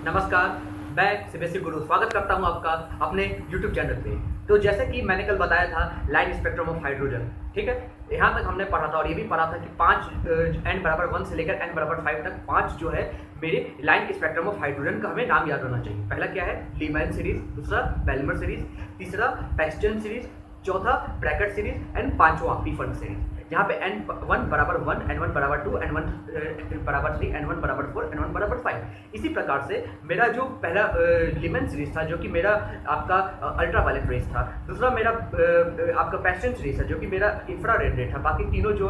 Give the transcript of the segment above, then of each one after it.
नमस्कार, मैं सीबीएसई गुरु स्वागत करता हूं आपका अपने YouTube चैनल पे। तो जैसे कि मैंने कल बताया था लाइन स्पेक्ट्रम ऑफ हाइड्रोजन, ठीक है? यहाँ तक हमने पढ़ा था और ये भी पढ़ा था कि 5 n बराबर 1 से लेकर n बराबर 5 तक 5 जो है मेरे लाइन स्पेक्ट्रम ऑफ हाइड्रोजन का हमें नाम याद रहना चाहिए। पहला क्या है? लीमैन सीरीज, दूसरा बेल्मर सीरीज, तीसरा पैस्टन सीरीज, चौथा ब्रैकेट सीरीज एंड पांचवा पीफर्ड सीरीज। यहाँ पे n1 बराबर 1, n1 बराबर 2, n1 बराबर 3, n1 बराबर 4, n1 बराबर 5। इसी प्रकार से मेरा जो पहला लीमैन सीरीज था जो कि मेरा आपका अल्ट्रावायलेट रेस था, दूसरा मेरा आपका पैस्टन सीरीज था जो कि मेरा इंफ्रारेड रे था, बाकी तीनों जो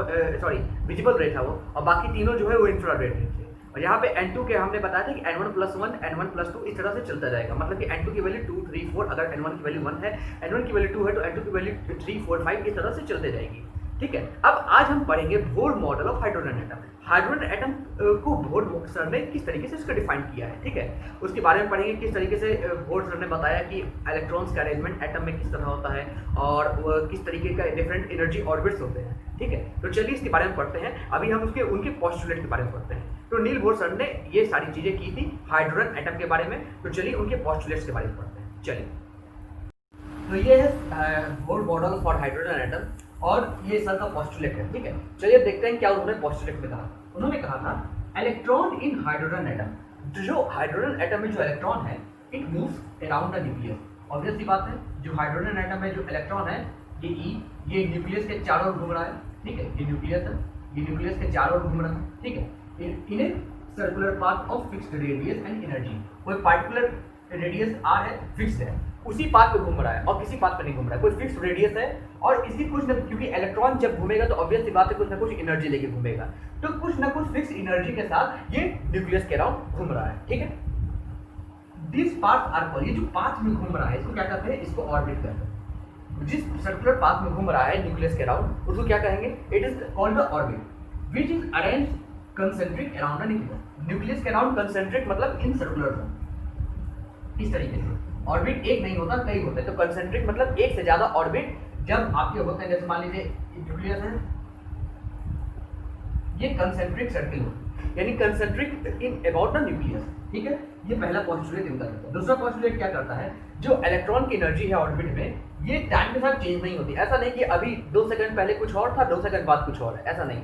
विजिबल रे था वो, और बाकी तीनों जो है वो इंफ्रारेड रे थे। और यहाँ पे n2 के हमने बताया था कि n1 प्लस 1, n1 प्लस 2 इस तरह से चलता जाएगा। मतलब कि n2 की वैल्यू 2, 3, 4, अगर n1 की वैल्यू 1 है, n1 की वैल्यू 2 है तो n2 की वैल्यू 3, 4, 5 इस तरह से चलते जाएगी। ठीक है, अब आज हम पढ़ेंगे Bohr model of hydrogen atom. Hydrogen atom को बोर सर ने किस तरीके से इसका डिफाइन किया है, ठीक है, उसके बारे में पढ़ेंगे। किस तरीके से बोर सर ने बताया कि इलेक्ट्रॉन्स का अरेंजमेंट एटम में किस तरह होता है और किस तरीके का डिफरेंट एनर्जी ऑर्बिट्स होते हैं। ठीक है, तो चलिए इसके बारे में पढ़ते हैं। अभी हम उनके पोस्टुलेट के बारे में पढ़ते हैं। तो नील बोर सर ने ये सारी चीजें की थी हाइड्रोजन एटम के बारे में। तो चलिए उनके पोस्टुलेट्स के बारे में पढ़ते हैं। चलिए, तो ये है Bohr model for hydrogen atom और ये सर का पोस्टुलेट है। ठीक है, चलिए देखते हैं क्या उन्होंने पोस्टुलेट में कहा। उन्होंने कहा था इलेक्ट्रॉन इन हाइड्रोजन एटम। जो हाइड्रोजन एटम में जो इलेक्ट्रॉन है it moves around the nucleus. Obvious सी बात है, जो हाइड्रोजन एटम में जो इलेक्ट्रॉन है ये ये न्यूक्लियस के चारों ओर घूम रहा है। ठीक है, ये न्यूक्लियस है, ये न्यूक्लियस के चारों ओर घूम रहा है। ठीक है, in a circular path of fixed radius and energy. कोई पार्टिकुलर रेडियस आर है, फिक्स्ड है, उसी पाथ पे घूम रहा है और किसी पाथ पे नहीं घूम रहा है। कोई फिक्स रेडियस है और इसकी कुछ न, क्योंकि इलेक्ट्रॉन जब घूमेगा तो ऑब्वियस सी बात है कुछ ना कुछ एनर्जी लेके घूमेगा, तो कुछ ना कुछ फिक्स एनर्जी के साथ ये न्यूक्लियस के अराउंड घूम रहा है। ठीक है, दिस पाथ आर कॉल्ड, ये जो पाथ में घूम रहा है इसको क्या कहते हैं? इसको ऑर्बिट कहते हैं। जिस सर्कुलर पाथ में घूम रहा है न्यूक्लियस के अराउंड उसको क्या कहेंगे? It is called the orbit which is arranged concentric around the nucleus. Nucleus के अराउंड कंसेंट्रिक मतलब इन सर्कुलर इस तरीके से। ऑर्बिट एक नहीं होता, कई होते हैं। तो कंसेंट्रिक मतलब एक से ज्यादा ऑर्बिट जब आपके होते हैं, जैसे मान लीजिए न्यूक्लियस है, ये कंसेंट्रिक सर्किल होता है, यानी concentric in about the nucleus. ठीक है, ये पहला पोस्टुलेट इनका करता है। दूसरा पोस्टुलेट क्या करता है? जो इलेक्ट्रॉन की एनर्जी है ऑर्बिट में ये टाइम के साथ चेंज नहीं होती। ऐसा नहीं कि अभी 2 सेकंड पहले कुछ और था, 2 सेकंड बाद कुछ और है, ऐसा नहीं।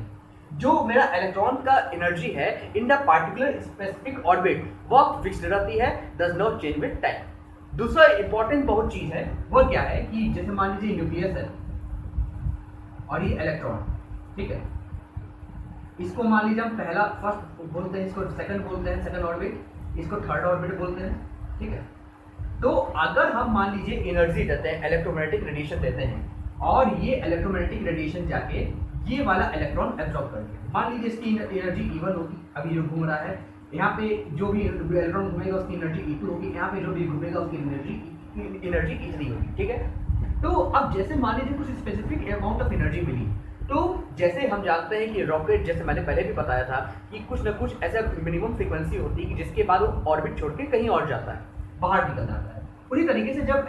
जो मेरा इलेक्ट्रॉन का एनर्जी है in the particular specific orbit वो फिक्स्ड रहती है, does not change with time. दूसरा इंपॉर्टेंट बहुत चीज है वो क्या है कि जैसे मान लीजिए न्यूक्लियस है और ये इलेक्ट्रॉन, ठीक है, इसको मान लीजिए हम पहला फर्स्ट बोलते हैं, इसको सेकंड बोलते हैं, सेकंड ऑर्बिट, इसको थर्ड ऑर्बिट बोलते हैं। ठीक है, तो अगर हम मान लीजिए एनर्जी देते हैं, इलेक्ट्रोमैग्नेटिक रेडिएशन देते हैं और ये इलेक्ट्रोमैग्नेटिक रेडिएशन जाके ये वाला इलेक्ट्रॉन एब्जॉर्ब करके, मान लीजिए इसकी एनर्जी E1 होगी, अभी जो घूम रहा है यहाँ पे जो भी इलेक्ट्रॉन घूमेगा उसकी एनर्जी E2 होगी, यहाँ पे जो भी घूमेगा उसकी एनर्जी E3 होगी। ठीक है, तो अब जैसे मान लीजिए कुछ स्पेसिफिक अमाउंट ऑफ एनर्जी मिली, तो जैसे हम जानते हैं कि रॉकेट, जैसे मैंने पहले भी बताया था कि कुछ ना कुछ ऐसा मिनिमम फ्रीक्वेंसी होती है कि जिसके बाद वो ऑर्बिट छोड़ के कहीं और जाता है, बाहर निकल जाता है। उसी तरीके से जब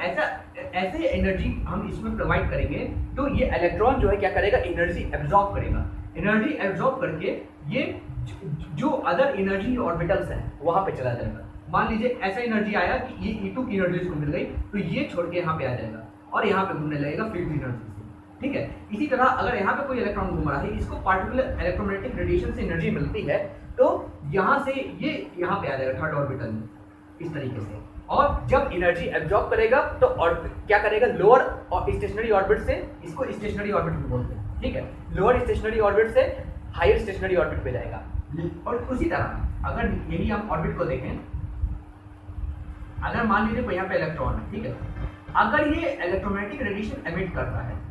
ऐसे एनर्जी हम इसमें प्रोवाइड करेंगे तो ये इलेक्ट्रॉन जो है क्या करेगा? एनर्जी एब्जॉर्ब करेगा। एनर्जी एब्जॉर्ब करके ये जो अदर एनर्जी ऑर्बिटल्स हैं वहां पे चला जाएगा। मान लीजिए ऐसा एनर्जी आया कि ये E2 की एनर्जी इसको मिल गई तो ये छोड़ के यहाँ पे आ जाएगा और यहाँ पे घूमने लगेगा फील्ड एनर्जी से। ठीक है, इसी तरह अगर यहाँ पे कोई इलेक्ट्रॉन घूम रहा है, इसको पार्टिकुलर इलेक्ट्रोमैग्नेटिक रेडिएशन से एनर्जी मिलती है, तो यहाँ से ये यहाँ पे आ जाएगा थर्ड ऑर्बिटल में, इस तरीके से। और जब एनर्जी एब्जॉर्ब करेगा तो और क्या करेगा? लोअर और स्टेशनरी ऑर्बिट से, इसको स्टेशनरी ऑर्बिट भी बोलते हैं। ठीक है, लोअर स्टेशनरी ऑर्बिट से हायर स्टेशनरी ऑर्बिट पे जाएगा। और उसी तरह अगर यही हम ऑर्बिट को देखें, अगर मान लीजिए यहाँ पे इलेक्ट्रॉन है, ठीक है, अगर ये इलेक्ट्रोमैग्नेटिक रेडिएशन एमिट करता है,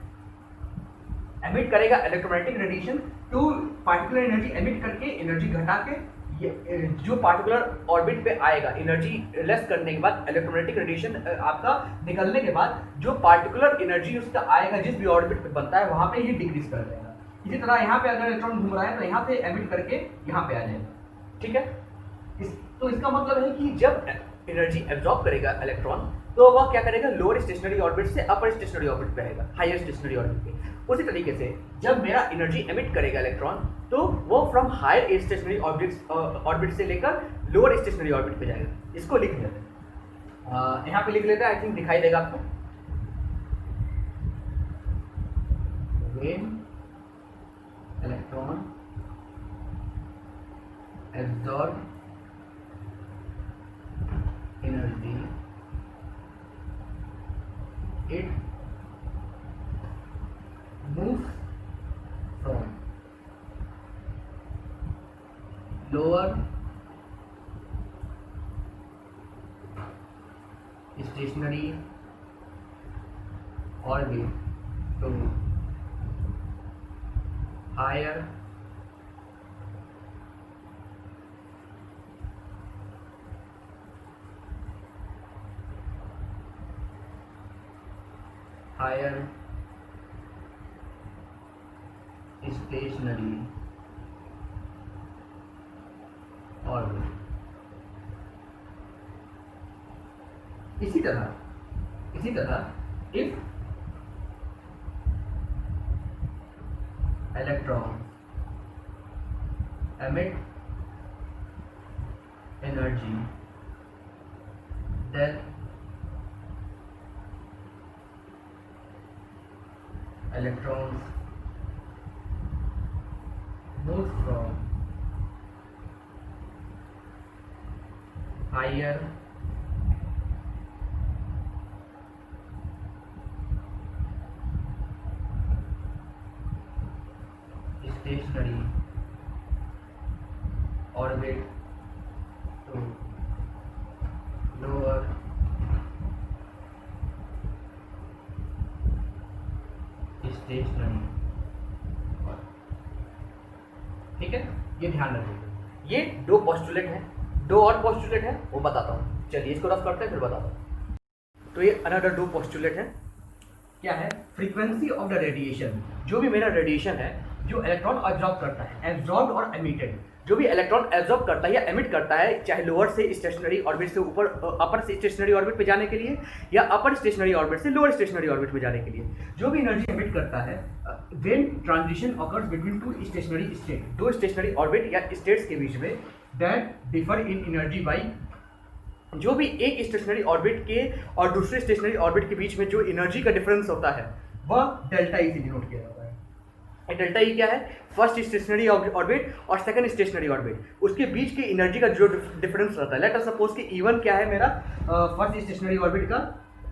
एमिट करेगा इलेक्ट्रोमैग्नेटिक रेडिएशन, तो पार्टिकुलर एनर्जी एमिट करके एनर्जी घटा के जो पार्टिकुलर ऑर्बिट पे आएगा, एनर्जी लेस करने के बाद इलेक्ट्रोमैग्नेटिक रेडिएशन आपका निकलने के बाद जो पार्टिकुलर एनर्जी उसका आएगा जिस भी ऑर्बिट पे बनता है वहां पे ये डिक्रीज कर देगा। इसी तरह यहाँ पे अगर इलेक्ट्रॉन घूम रहा है तो यहाँ से एमिट करके यहाँ पे आ जाएगा। ठीक है, तो इसका मतलब है कि जब एनर्जी एब्जॉर्ब करेगा इलेक्ट्रॉन तो वह क्या करेगा? लोअर स्टेशनरी ऑर्बिट से अपर स्टेशनरी ऑर्बिट पे आएगा, हायर स्टेशनरी ऑर्बिट पे। उसी तरीके से जब मेरा एनर्जी एमिट करेगा इलेक्ट्रॉन तो वो फ्रॉम हायर स्टेशनरी ऑर्बिट से लेकर लोअर स्टेशनरी ऑर्बिट पे जाएगा। इसको लिख लेते हैं, यहाँ पे लिख लेते हैं, आई थिंक दिखाई देगा आपको। When electron absorb energy it moves from lower stationary orbit to higher stationary orbit। इसी तरह if electron emit energy then electrons move from higher stationary orbit to lower stationary. ठीक है, ये ध्यान रखिएगा। ये दो पोस्टुलेट है, दो और पोस्टुलेट है, वो बताता हूँ। चलिए इसको रफ करते हैं फिर बताता हूँ। तो ये अनदर दो पोस्टुलेट है। क्या है? फ्रीक्वेंसी ऑफ द रेडिएशन, जो भी मेरा रेडिएशन है जो इलेक्ट्रॉन एब्जॉर्ब करता है, एब्जॉर्ब और एमिटेड, जो भी इलेक्ट्रॉन एब्जॉर्ब करता है या एमिट करता है, चाहे लोअर से स्टेशनरी ऑर्बिट से ऊपर अपर से स्टेशनरी ऑर्बिट पे जाने के लिए या अपर स्टेशनरी ऑर्बिट से लोअर स्टेशनरी ऑर्बिट पे जाने के लिए, जो भी एनर्जी एमिट करता है, when transition occurs between two stationary state, दो स्टेशनरी ऑर्बिट या स्टेट्स के बीच में, that differ in energy by, जो भी एक स्टेशनरी ऑर्बिट के और दूसरे स्टेशनरी ऑर्बिट के बीच में जो एनर्जी का डिफरेंस होता है वह डेल्टा ई से डिनोट किया जाता है। डेल्टा ई क्या है? फर्स्ट स्टेशनरी ऑर्बिट और सेकंड स्टेशनरी ऑर्बिट, उसके बीच की एनर्जी का जो डिफरेंस रहता है। लेट अस सपोज कि E1 क्या है मेरा फर्स्ट स्टेशनरी ऑर्बिट का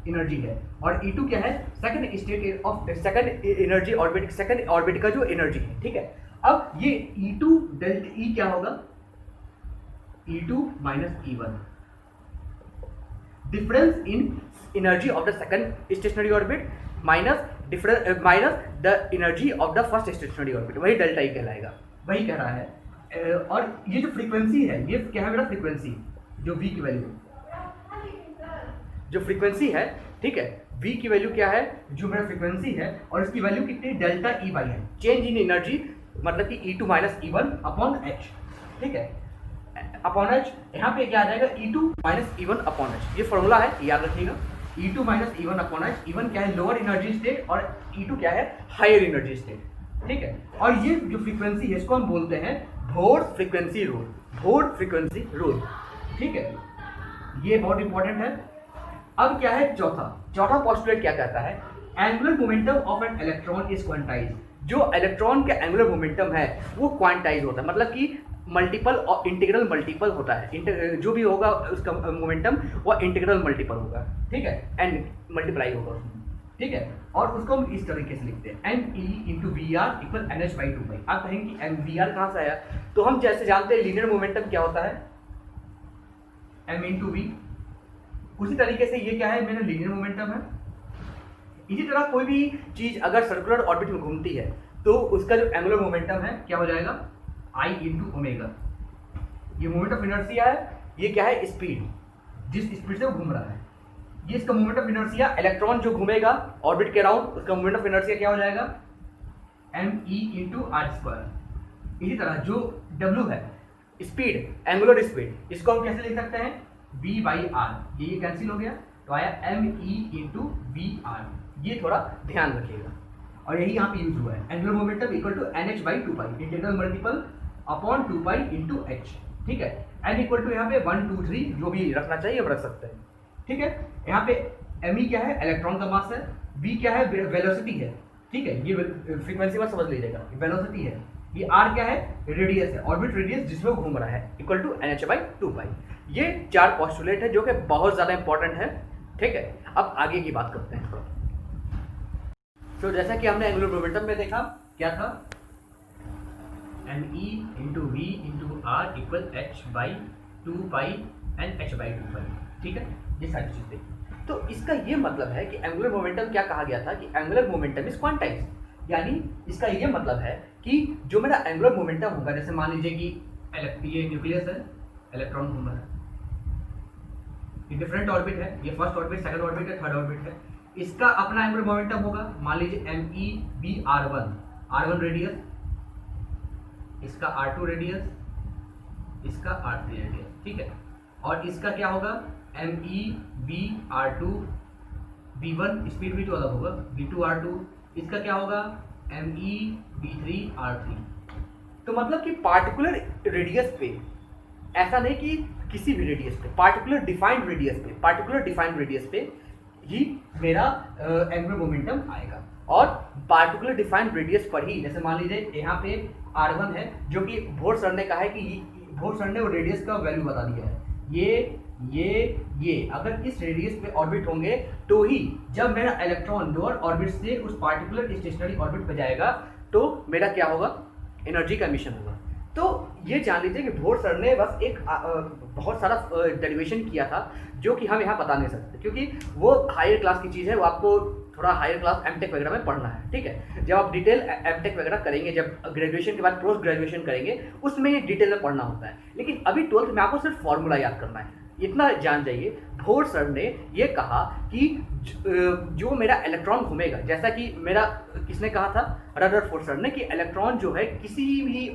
एनर्जी है, और E2 क्या है? Second state of second energy orbit, second orbit का जो एनर्जी है। ठीक है, अब ये E2 डेल्टा ई क्या होगा? E2 minus E1, difference in energy of the second stationery orbit minus the energy of the first stationary orbit, वही डेल्टा ई कहलाएगा। वही कह रहा है। और ये जो फ्रीक्वेंसी है, ये क्या है मेरा? फ्रीक्वेंसी, जो v की वैल्यू, जो फ्रीक्वेंसी है, ठीक है, v की वैल्यू क्या है? जो मेरा फ्रीक्वेंसी है, और इसकी वैल्यू कितनी? डेल्टा ई बाई है, चेंज इन एनर्जी, मतलब कि E2 minus E1 upon H। ठीक है, अपॉन H, यहाँ पे क्या आ जाएगा? E2 minus E1 upon H। ये फॉर्मूला है, याद रखिएगा। E2 minus E1 upon H, E1 क्या है? लोअर एनर्जी स्टेट, और E2 क्या है? Higher energy state. ठीक है, और ये जो फ्रीक्वेंसी है इसको हम बोलते हैं board frequency rule, board frequency rule. ठीक है, ये बहुत इंपॉर्टेंट है। अब क्या है? चौथा पोस्टुलेट क्या कहता है? Angular momentum of an electron is quantize. जो इलेक्ट्रॉन का एंगुलर मोमेंटम है वो क्वांटाइज होता है, मतलब कि मल्टीपल और इंटीग्रल मल्टीपल होता है। जो भी होगा उसका मोमेंटम वो इंटीग्रल मल्टीपल होगा। ठीक है, एन मल्टीप्लाई होगा उसमें। ठीक है, और उसको हम इस तरीके से लिखते हैं, n e into v r equal n h by 2 pi. आप कहेंगे कि एम वी आर कहाँ से आया? तो हम जैसे जानते हैं लीनियर मोमेंटम क्या होता है? M into v. उसी तरीके से ये क्या है? मेरा लीनियर मोमेंटम है। इसी तरह कोई भी चीज अगर सर्कुलर ऑर्बिट में घूमती है तो उसका जो एंगुलर मोमेंटम है क्या हो जाएगा? आई इंटू ओमेगा। ये मोमेंट ऑफ इनर्शिया है, ये क्या है? स्पीड, जिस स्पीड से वो घूम रहा है। ये इसका मोमेंट ऑफ इनर्शिया, इलेक्ट्रॉन जो घूमेगा ऑर्बिट के अराउंड, उसका मोमेंट ऑफ इनर्शिया क्या हो जाएगा? M e into r square. इसी तरह जो डब्ल्यू है, स्पीड, एंगुलर स्पीड, इसको हम कैसे लिख सकते हैं? v by r. ये कैंसिल हो गया तो आया m e into v r. ये थोड़ा ध्यान रखिएगा, और यही यहाँ पे यूज हुआ है। Angular momentum equal to n h by 2 pi, integral multiple upon 2 pi into h. ठीक है, n इक्वल टू यहाँ पे 1 2 3 जो भी रखना चाहिए हम रख सकते हैं, ठीक है। यहाँ पे me क्या है, इलेक्ट्रॉन का मास है, v क्या है, वेलोसिटी है, ठीक है, ये फ्रीक्वेंसी में समझ लीजिएगा, वेलोसिटी है, ये r क्या है, रेडियस है, ऑर्बिट रेडियस जिसमें वो घूम रहा है, इक्वल टू NH/2π। ये 4 पोस्टुलेट है जो कि बहुत ज़्यादा इंपॉर्टेंट है, ठीक है। अब आगे की बात करते हैं। तो जैसा कि हमने एंगुलर मोमेंटम में देखा क्या था, me into v into r equal h/2π and h/2π, ठीक है, ये सारी चीज़ देखी। तो इसका ये मतलब है कि एंगुलर मोमेंटम क्या कहा गया था कि एंगुलर मोमेंटम इज क्वांटाइज्ड, यानी इसका ये मतलब है कि जो मेरा एंगुलर मोमेंटम होगा, जैसे मान लीजिए कि ये न्यूक्लियस है, इलेक्ट्रॉन घूम रहा है, ये डिफरेंट ऑर्बिट है, ये फर्स्ट ऑर्बिट, सेकंड ऑर्बिट है, थर्ड ऑर्बिट है, इसका अपना एंगुलर मोमेंटम होगा, मान लीजिए r1 रेडियस, इसका r2 रेडियस, इसका r3 रेडियस, ठीक है। और इसका क्या होगा, r2 v1 स्पीड v2 अलग होगा, v2 r2, इसका क्या होगा v3 r3। तो मतलब कि पार्टिकुलर रेडियस पे, ऐसा नहीं कि किसी भी रेडियस पे, पार्टिकुलर डिफाइंड रेडियस पे ही मेरा एंगुलर मोमेंटम आएगा, और पार्टिकुलर डिफाइंड रेडियस पर ही, जैसे मान लीजिए यहाँ पे r1 है, जो कि भोर सर ने कहा है कि भोर सर ने वो रेडियस का वैल्यू बता दिया है, ये अगर इस रेडियस पे ऑर्बिट होंगे तो ही जब मेरा इलेक्ट्रॉन लोअर ऑर्बिट से उस पार्टिकुलर स्टेशनरी ऑर्बिट पे जाएगा तो मेरा क्या होगा, एनर्जी का एमिशन होगा। तो ये जान लीजिए कि भोर सर ने बस एक बहुत सारा डेरिवेशन किया था जो कि हम यहाँ बता नहीं सकते, क्योंकि वो हायर क्लास की चीज़ है, वो आपको थोड़ा हायर क्लास एमटेक वगैरह में पढ़ना है, ठीक है। जब आप डिटेल एमटेक वगैरह करेंगे, जब ग्रेजुएशन के बाद पोस्ट ग्रेजुएशन करेंगे, उसमें ये डिटेल में पढ़ना होता है, लेकिन अभी 12th में आपको सिर्फ फॉर्मूला याद करना है, इतना जान जाइए। भोर सर ने ये कहा कि जो मेरा इलेक्ट्रॉन घूमेगा, जैसा कि मेरा किसने कहा था, रदरफोर्ड सर ने, कि इलेक्ट्रॉन जो है किसी भी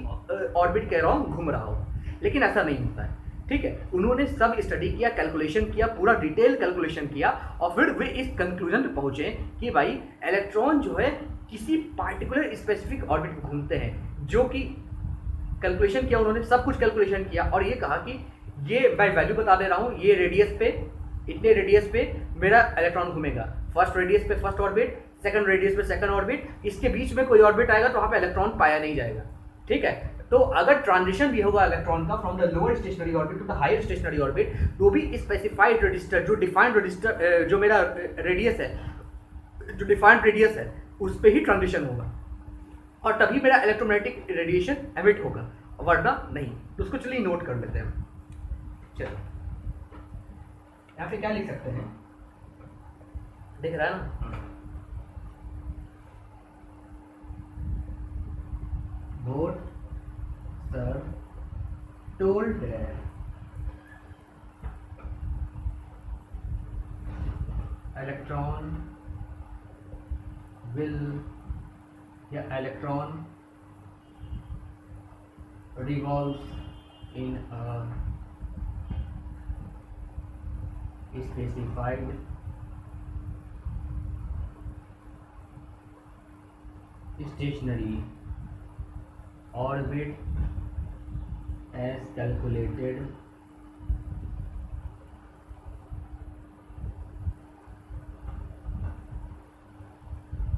ऑर्बिट के अराउंड घूम रहा हो, लेकिन ऐसा नहीं होता है, ठीक है। उन्होंने सब स्टडी किया, कैलकुलेशन किया, पूरा डिटेल कैलकुलेशन किया, और फिर वे इस कंक्लूजन पे पहुंचे कि भाई इलेक्ट्रॉन जो है किसी पार्टिकुलर स्पेसिफिक ऑर्बिट में घूमते हैं, जो कि कैलकुलेशन किया उन्होंने, सब कुछ कैलकुलेशन किया, और ये कहा कि ये मैं वैल्यू बता दे रहा हूँ, ये रेडियस पे, इतने रेडियस पे मेरा इलेक्ट्रॉन घूमेगा, फर्स्ट रेडियस पे फर्स्ट ऑर्बिट, सेकंड रेडियस पे सेकंड ऑर्बिट, इसके बीच में कोई ऑर्बिट आएगा तो वहाँ पे इलेक्ट्रॉन पाया नहीं जाएगा, ठीक है। तो अगर ट्रांजिशन भी होगा इलेक्ट्रॉन का from the lower stationary orbit to the higher stationary orbit, तो भी स्पेसिफाइड रजिस्टर, जो डिफाइंड रजिस्टर, जो मेरा रेडियस है, जो डिफाइंड रेडियस है, उस पर ही ट्रांजिशन होगा, और तभी मेरा इलेक्ट्रोमैग्नेटिक रेडिएशन एमिट होगा, वरना नहीं। तो उसको चलिए नोट कर लेते हैं। चलो यहाँ पे क्या लिख सकते हैं, दिख रहा है ना, both sir told that electron will, या electron revolves in a specified stationary orbit as calculated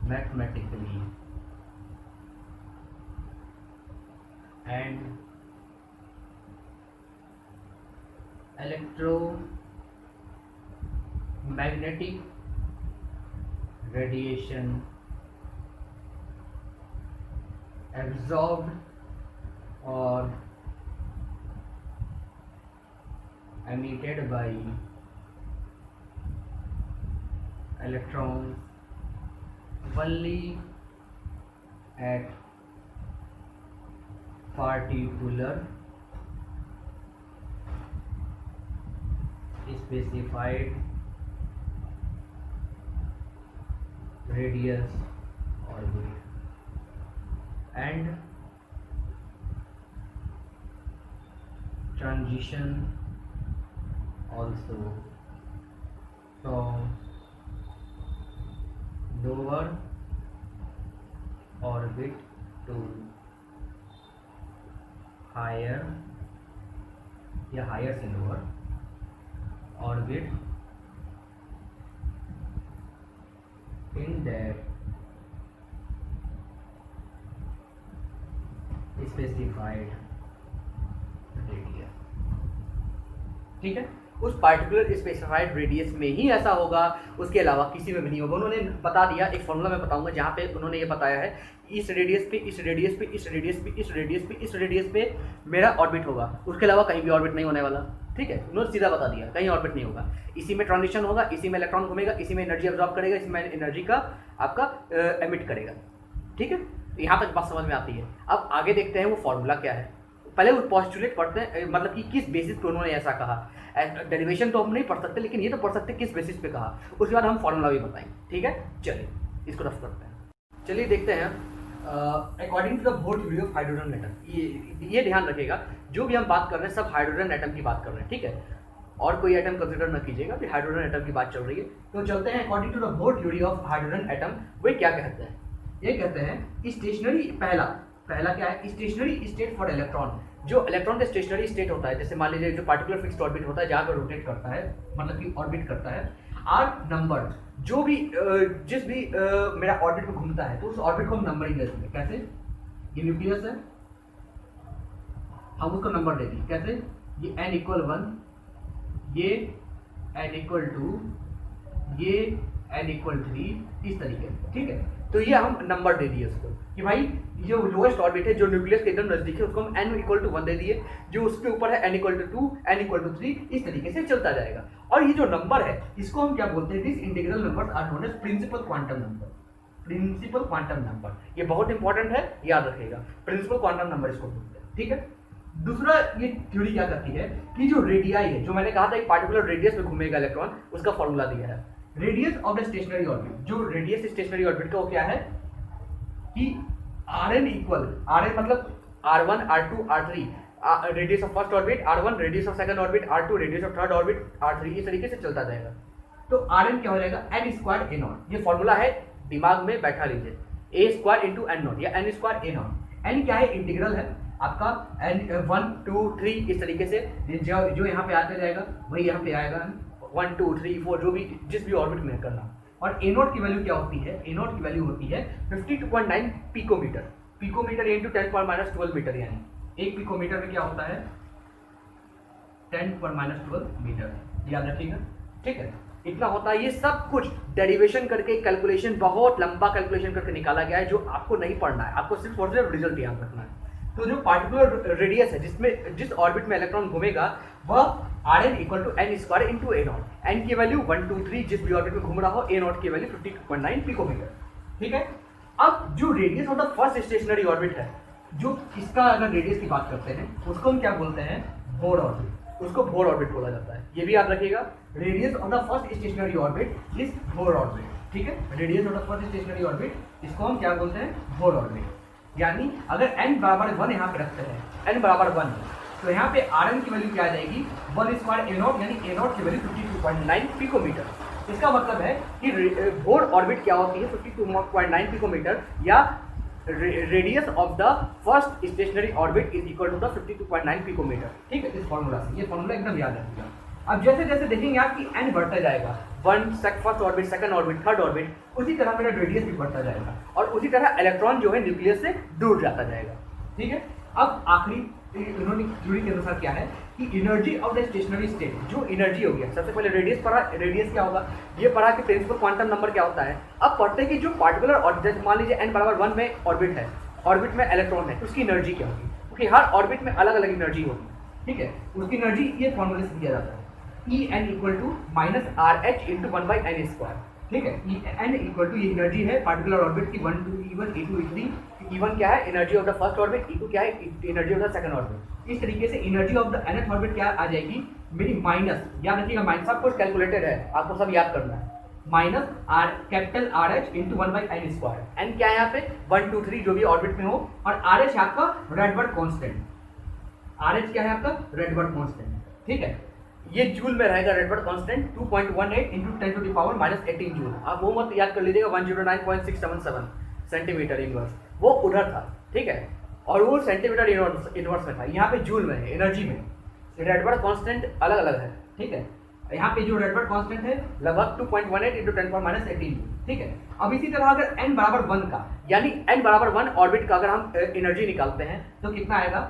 mathematically and electromagnetic radiation absorbed or emitted by electrons only at particular specified radius orbit and transition also from lower orbit to higher या higher से lower orbit in that specified radius. ठीक है, उस particular specified radius में ही ऐसा होगा, उसके अलावा किसी में भी नहीं होगा। उन्होंने बता दिया, एक फॉर्मूला मैं बताऊंगा जहाँ पे उन्होंने ये बताया है इस रेडियस पे, इस रेडियस पे, इस रेडियस पे, इस रेडियस पे, इस रेडियस पे मेरा ऑर्बिट होगा, उसके अलावा कहीं भी ऑर्बिट नहीं होने वाला। ठीक है, उन्होंने सीधा बता दिया कहीं ऑर्बिट नहीं होगा, इसी में ट्रांजिशन होगा, इसी में इलेक्ट्रॉन घूमेगा, इसी में एनर्जी अब्जॉर्ब करेगा, इसी में एनर्जी का आपका एमिट करेगा। ठीक है, यहाँ तक बात समझ में आती है। अब आगे देखते हैं वो फॉर्मूला क्या है। पहले वो पॉस्टुलेट पढ़ते हैं, मतलब कि किस बेसिस पे उन्होंने ऐसा कहा। डेरिवेशन तो हम नहीं पढ़ सकते, लेकिन ये तो पढ़ सकते किस बेसिस पे कहा, उसके बाद हम फॉर्मूला भी बताएंगे। ठीक है, चलिए इसको रफ करते हैं। चलिए देखते हैं according to the Bohr theory of hydrogen atom. ये ध्यान रखिएगा, जो भी हम बात कर रहे हैं सब हाइड्रोजन एटम की बात कर रहे हैं। ठीक है, और कोई एटम कंसिडर न कीजिएगा, फिर हाइड्रोजन एटम की बात चल रही है। तो चलते हैं according to the Bohr theory of hydrogen atom. वे क्या कहते हैं? ये कहते हैं स्टेशनरी, पहला क्या है? Stationery state for electron. जो इलेक्ट्रॉन का स्टेशनरी स्टेट होता है, जैसे मान लीजिए जो पार्टिकुलर फिक्स्ड ऑर्बिट होता है जहाँ पर रोटेट करता है, मतलब कि ऑर्बिट करता है, आर नंबर, जो भी जिस भी मेरा ऑर्बिट में घूमता है तो उस ऑर्बिट को हम नंबरिंग देते हैं। कैसे? ये न्यूक्लियस है, हम उसको नंबर देते हैं। कैसे? ये n = 1, ये n = 2, ये n = 3, इस तरीके से। ठीक है, तो ये हम नंबर दे दिए उसको कि भाई जो लोएस्ट ऑर्बिट है, जो न्यूक्लियस के एकदम नजदीक है, उसको हम n = 1 दे दिए, जो उसके ऊपर है n = 2, n = 3, इस तरीके से चलता जाएगा। और ये जो नंबर है इसको हम क्या बोलते हैं? This integral numbers are known as principal quantum number. Principal quantum number, ये बहुत इंपॉर्टेंट है, याद रखिएगा, प्रिंसिपल क्वांटम नंबर इसको बोलते हैं। ठीक है, दूसरा ये थ्योरी क्या करती है कि जो रेडियाई है, जो मैंने कहा था एक पार्टिकुलर रेडियस में घूमेगा इलेक्ट्रॉन, उसका फॉर्मूला दिया है radius of the stationery orbit. जो रेडियस स्टेशनरी ऑर्बिट का वो क्या है कि Rn मतलब R1, R2, R3, radius of first orbit R1, radius of second orbit R2, radius of third orbit R3, इस तरीके से चलता जाएगा। तो Rn क्या हो जाएगा? n² a0। ये फॉर्मूला है, दिमाग में बैठा लीजिए, a² × n0 या n² a0। n क्या है? इंटीग्रल है आपका, n 1 2 3 इस तरीके से जो यहाँ पे आते जाएगा वही यहाँ पे आएगा, 1 2 3 4 जो भी जिस भी ऑर्बिट में करना। और a0 की वैल्यू क्या होती है? a0 की वैल्यू होती है 52.9 पिकोमीटर। पिकोमीटर इंटू 10⁻12 मीटर, यानी एक पिकोमीटर में क्या होता है? 10⁻12 मीटर, याद रखिएगा। ठीक है, इतना होता है। ये सब कुछ डेरिवेशन करके कैलकुलेशन, बहुत लंबा कैलकुलेशन करके निकाला गया है, जो आपको नहीं पढ़ना है, आपको सिर्फ और सिर्फ रिजल्ट याद रखना है। तो जो पार्टिकुलर रेडियस है जिसमें जिस ऑर्बिट में इलेक्ट्रॉन घूमेगा वह Rn = n² × a0। n की वैल्यू 1 2 3 जिस भी ऑर्बिट में घूम रहा हो, a0 की वैल्यू 52.9 पिकोमीटर। ठीक है, अब जो radius of the first stationary orbit है, जो इसका अगर रेडियस की बात करते हैं उसको हम क्या बोलते हैं? Bohr orbit. उसको बोर ऑर्बिट बोला जाता है, ये भी याद रखिएगा। Radius of the first stationary orbit is Bohr orbit. ठीक है, radius of the first stationary orbit, इसको हम क्या बोलते हैं? Bohr orbit. यानी अगर n = 1 यहाँ पे रखते हैं, n = 1, तो यहाँ पे Rn की वैल्यू क्या आ जाएगी? 1² a0, यानी a0 की वैल्यू 52.9 पिकोमीटर। इसका मतलब है कि बोर ऑर्बिट क्या होती है? 52.9 पिकोमीटर, या radius of the first stationary orbit is equal to the 52.9 picometre. ठीक है, इस फॉर्मूला से, ये फॉर्मूला एकदम याद रखिएगा। अब जैसे जैसे देखेंगे आप कि n बढ़ता जाएगा, first orbit, second orbit, third orbit, उसी तरह मेरा रेडियस भी बढ़ता जाएगा, और उसी तरह इलेक्ट्रॉन जो है न्यूक्लियस से दूर जाता जाएगा। ठीक है, अब आखिरी इन्होंने थ्योरी के अनुसार क्या है कि energy of the stationery state, जो एनर्जी हो गया, सबसे पहले रेडियस पढ़ा, रेडियस क्या होगा ये पढ़ा कि प्रिंसिपल क्वांटम नंबर क्या होता है। अब पढ़ते हैं कि जो पार्टिकुलर ऑर्बिट, मान लीजिए n = 1 में ऑर्बिट है, ऑर्बिट में इलेक्ट्रॉन है, उसकी एनर्जी क्या होगी, क्योंकि हर ऑर्बिट में अलग अलग एनर्जी होगी। ठीक है, उसकी एनर्जी ये फॉर्मूले से दिया जाता है, En = -RH × 1/n²। ठीक है, n = ये एनर्जी है पार्टिकुलर ऑर्बिट की, 1 2 E1 E2 E3। E1 क्या है? Energy of the first orbit. E2 क्या है? Energy of the second orbit. इस तरीके से energy of the nth orbit क्या आ जाएगी मेरी? माइनस, याद रखिएगा, माइनस सब कुछ कैलकुलेटेड है, आपको सब याद करना है, -RH × 1/n²। n क्या है यहाँ पे? 1 2 3 जो भी ऑर्बिट में हो, और RH है आपका रेडबर्ग कांस्टेंट। RH क्या है आपका? Rydberg constant. ठीक है, ये जूल में रहेगा रेडबर्ग कांस्टेंट, 2.18 × 10⁻18 जूल। आप वो मत याद कर लीजिएगा, 109.677 सेंटीमीटर इनवर्स, वो उधर था। ठीक है, और वो सेंटीमीटर इनवर्स में था, यहाँ पे जूल में है, एनर्जी में। रेडबर्ग कांस्टेंट अलग अलग है, ठीक है। यहाँ पे जो रेडबर्ग कांस्टेंट है लगभग 2.18 इंटू 10⁻18, ठीक है। अब इसी तरह अगर n बराबर 1 का, यानी n बराबर 1 ऑर्बिट का अगर हम एनर्जी निकालते हैं तो कितना आएगा,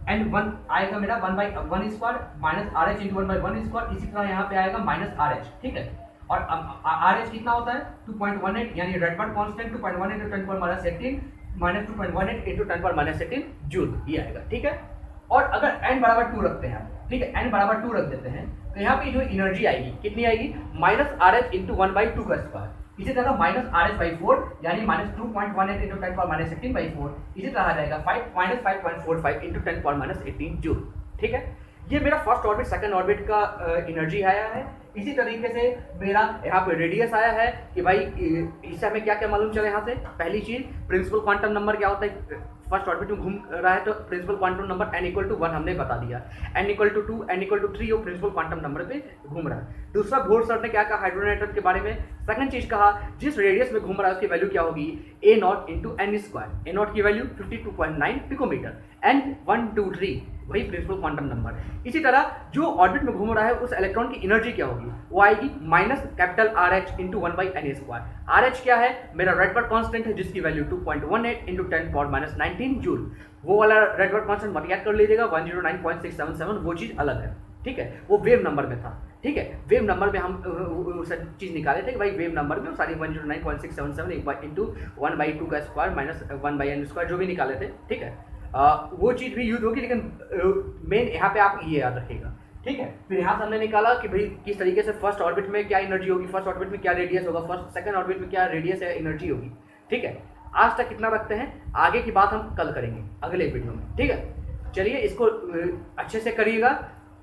n1 आएगा मेरा 1/1 square minus RH into 1/1 square, इसी तरह यहाँ पे आएगा माइनस RH, ठीक है। और RH कितना होता है 2.18, यानी Rydberg constant 2.18 into 10⁻18 minus 2.18 into 10⁻18 joule, ये आएगा, ठीक है। और अगर n बराबर 2 रखते हैं, ठीक है, n बराबर 2 रख देते हैं तो यहाँ पे जो एनर्जी आएगी कितनी आएगी, माइनस RH इंटू 1/2 का स्क्वायर, इसी तरह माइनस RH/4 यानी माइनस 2.18 इंटू 10⁻18/4, इसी तरह आ जाएगा माइनस 5.45 इंटू 10⁻18 जूल, ठीक है। ये मेरा फर्स्ट ऑर्बिट सेकंड ऑर्बिट का एनर्जी आया है। इसी तरीके से मेरा यहाँ पे रेडियस आया है कि भाई इससे हमें क्या क्या मालूम चले। यहाँ से पहली चीज प्रिंसिपल क्वांटम नंबर क्या होता है, फर्स्ट ऑर्बिट में घूम रहा है तो प्रिंसिपल क्वांटम नंबर n = 1 हमने बता दिया, n = 2 n = 3 वो प्रिंसिपल क्वांटम नंबर पे घूम रहा है। दूसरा बोर सर ने क्या कहा हाइड्रोजन एटम के बारे में, सेकंड चीज कहा जिस रेडियस में घूम रहा है उसकी वैल्यू क्या होगी, a0 into n square, a0 की वैल्यू 52.9 पिकोमीटर, n 1 2 3 वही प्रिंसिपल क्वांटम नंबर। इसी तरह जो ऑर्बिट में घूम रहा है उस इलेक्ट्रॉन की एनर्जी क्या होगी, वो आएगी minus capital RH into 1/n square. RH क्या है, मेरा रेडबर्ग कांस्टेंट है जिसकी वैल्यू 2.18 इंटू 10⁻19 जूल, वो वाला रेडबर्ग कांस्टेंट मत याद कर लीजिएगा 109.677, वो चीज़ अलग है, ठीक है, वो वेव नंबर में था, ठीक है। वेव नंबर में हम चीज़ निकाले थे कि भाई वेव नंबर में सारी 109.677 इंटू 1/2 का स्क्वायर माइनस 1/n स्क्वायर जो भी निकाले थे, ठीक है। वो चीज़ भी यूज होगी, लेकिन मेन यहाँ पे आप ये याद रखिएगा, ठीक है। फिर यहाँ से हमने निकाला कि भाई किस तरीके से फर्स्ट ऑर्बिट में क्या एनर्जी होगी, फर्स्ट ऑर्बिट में क्या रेडियस होगा, फर्स्ट सेकंड ऑर्बिट में क्या रेडियस है एनर्जी होगी, ठीक है। आज तक कितना रखते हैं, आगे की बात हम कल करेंगे अगले वीडियो में, ठीक है। चलिए इसको अच्छे से करिएगा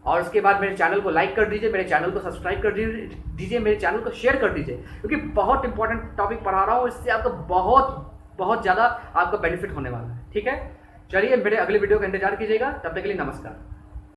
और उसके बाद मेरे चैनल को लाइक कर दीजिए, मेरे चैनल को सब्सक्राइब कर दीजिए, मेरे चैनल को शेयर कर दीजिए, क्योंकि बहुत इंपॉर्टेंट टॉपिक पढ़ा रहा हूँ, इससे आपको बहुत ज़्यादा आपका बेनिफिट होने वाला है, ठीक है। चलिए मेरे अगले वीडियो का इंतजार कीजिएगा, तब तक के लिए नमस्कार।